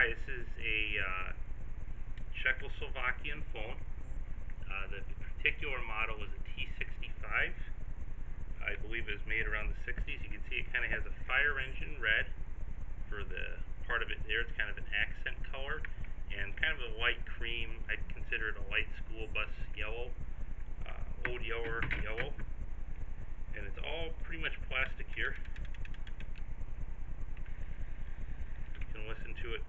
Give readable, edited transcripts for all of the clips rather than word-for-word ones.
Hi, this is a Czechoslovakian phone. The particular model is a T65. I believe it was made around the 60s. You can see it kind of has a fire engine red for the part of it there. It's kind of an accent color and kind of a light cream. I'd consider it a light school bus yellow, old yellow. And it's all pretty much plastic here. You can listen to it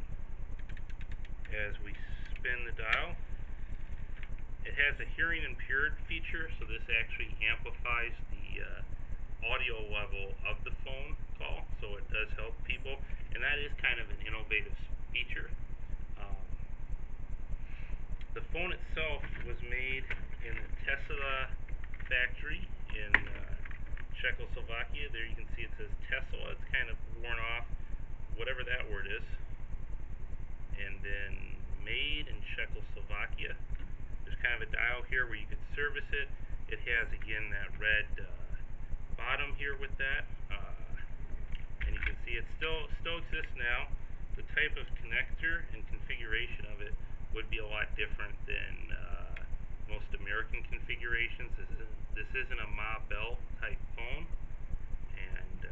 as we spin the dial. It has a hearing impaired feature, so this actually amplifies the audio level of the phone call, so it does help people, and that is kind of an innovative feature. The phone itself was made in the Tesla factory in Czechoslovakia. There you can see it says Tesla. It's kind of worn off, whatever that word is. And then made in Czechoslovakia. There's kind of a dial here where you could service it. It has, again, that red bottom here with that. And you can see it still exists now. The type of connector and configuration of it would be a lot different than most American configurations. This isn't a Ma Bell type phone. And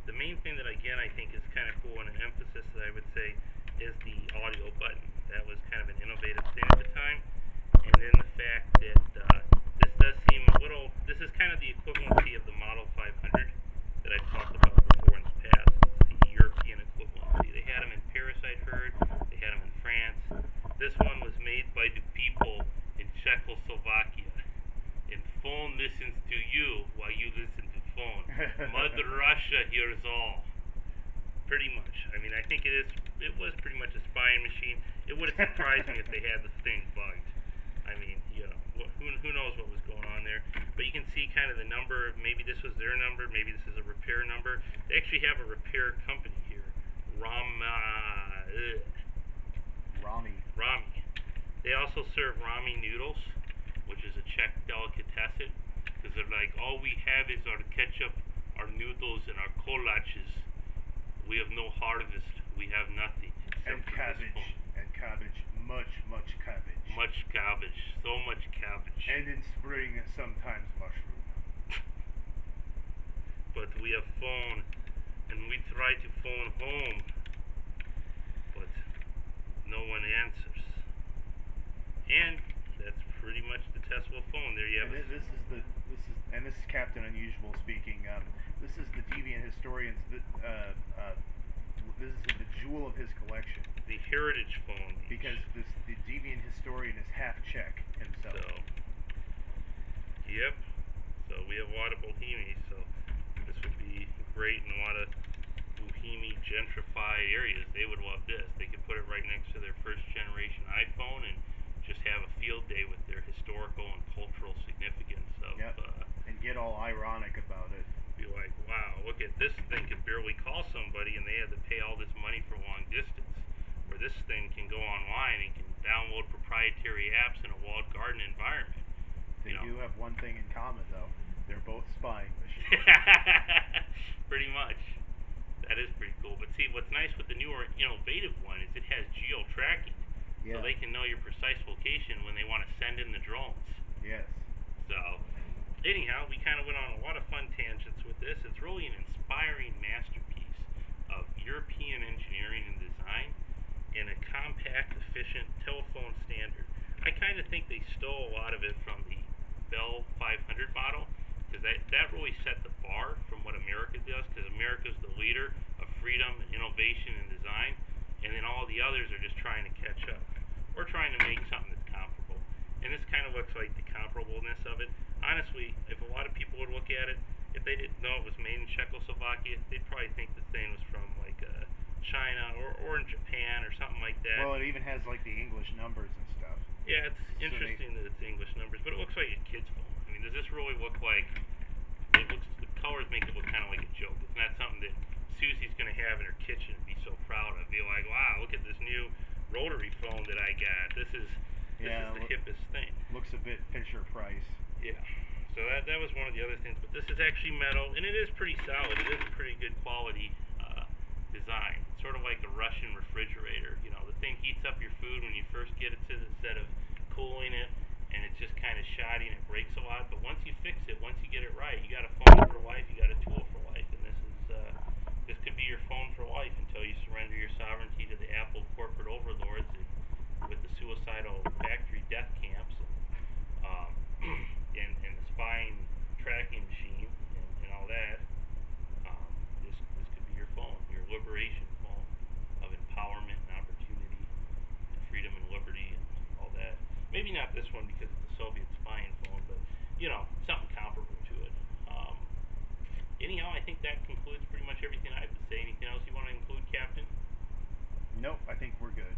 the main thing that, again, I think is kind of cool and an emphasis that I would say is the audio button. That was kind of an innovative thing at the time. And then the fact that this does seem a little, this is kind of the equivalency of the Model 500 that I've talked about before in the past. It's the European equivalency. They had them in Paris, I'd heard. They had them in France. This one was made by the people in Czechoslovakia. And phone listens to you while you listen to phone. Mother Russia hears all. Pretty much. I mean, I think it was pretty much a spying machine. It would have surprised me if they had the thing bugged. I mean, you know, who knows what was going on there. But you can see kind of the number. Maybe this was their number. Maybe this is a repair number. They actually have a repair company here. Rami. They also serve Rami noodles, which is a Czech delicatessen. Because they're like, all we have is our ketchup, our noodles, and our kolaches. We have no harvest. We have nothing. And cabbage. And cabbage. Much cabbage. Much cabbage. So much cabbage. And in spring, sometimes mushroom. But we have phone, and we try to phone home, but no one answers. And that's pretty much the Tesla phone. There you have it. This is Captain Unusual speaking. This is the Deviant historian's. This is the jewel of his collection. The heritage phone. Because the Deviant historian is half Czech himself. So, yep. So we have a lot of Bohemians. So this would be great in a lot of Bohemian gentrified areas. They would love this. They could put it right next to their first generation iPhone and just have a field day with their historical and cultural significance of. Yep. And get all ironic about it. Be like, wow, look at this thing could barely call somebody and they had to pay all this money for long distance. Where this thing can go online and can download proprietary apps in a walled garden environment. They do have one thing in common though. They're both spying machines. Pretty much. That is pretty cool. But see, what's nice with the newer innovative one is it has geo-tracking. Yeah. So they can know your precise location when they want to send in the drones. Yes. So, anyhow, we kind of went on a lot of fun tangents with this. It's really an inspiring masterpiece of European engineering and design in a compact, efficient telephone standard. I kind of think they stole a lot of it from the Bell 500 model, because that really set the bar from what America does, because America's the leader of freedom and innovation and design, and then all the others are just trying to catch up. We're trying to make something that's comparable. And this kind of looks like the comparableness of it. Honestly, if a lot of people would look at it, if they didn't know it was made in Czechoslovakia, they'd probably think the thing was from like China or in Japan or something like that. Well, it even has like the English numbers and stuff. Yeah, it's interesting that it's English numbers, but it looks like a kid's phone. I mean, does this really look like, the colors make it look kind of like a joke. It's not something that Susie's going to have in her kitchen and be so proud of. Be like, wow, look at this new rotary phone that I got. This is the hippest thing. Looks a bit Fisher Price. Yeah. So that was one of the other things. But this is actually metal, and it is pretty solid. It is a pretty good quality design. It's sort of like a Russian refrigerator. heats up your food when you first get it to instead of cooling it, and it's just kind of shoddy and it breaks a lot. But once you fix it, once you get it right, you got a phone for life, you got a tool for life, and this could be your phone for life until you surrender your sovereignty to the Apple corporate overlords with the suicidal factory death camps, um, and the spying tracking machine and all that. This could be your phone, your liberation phone of empowerment and opportunity and freedom and liberty and all that. Maybe not this one because it's a Soviet spying phone, but something comparable to it. Anyhow, I think that concludes pretty much everything I have to say. Anything else you want to include, Captain? Nope, I think we're good.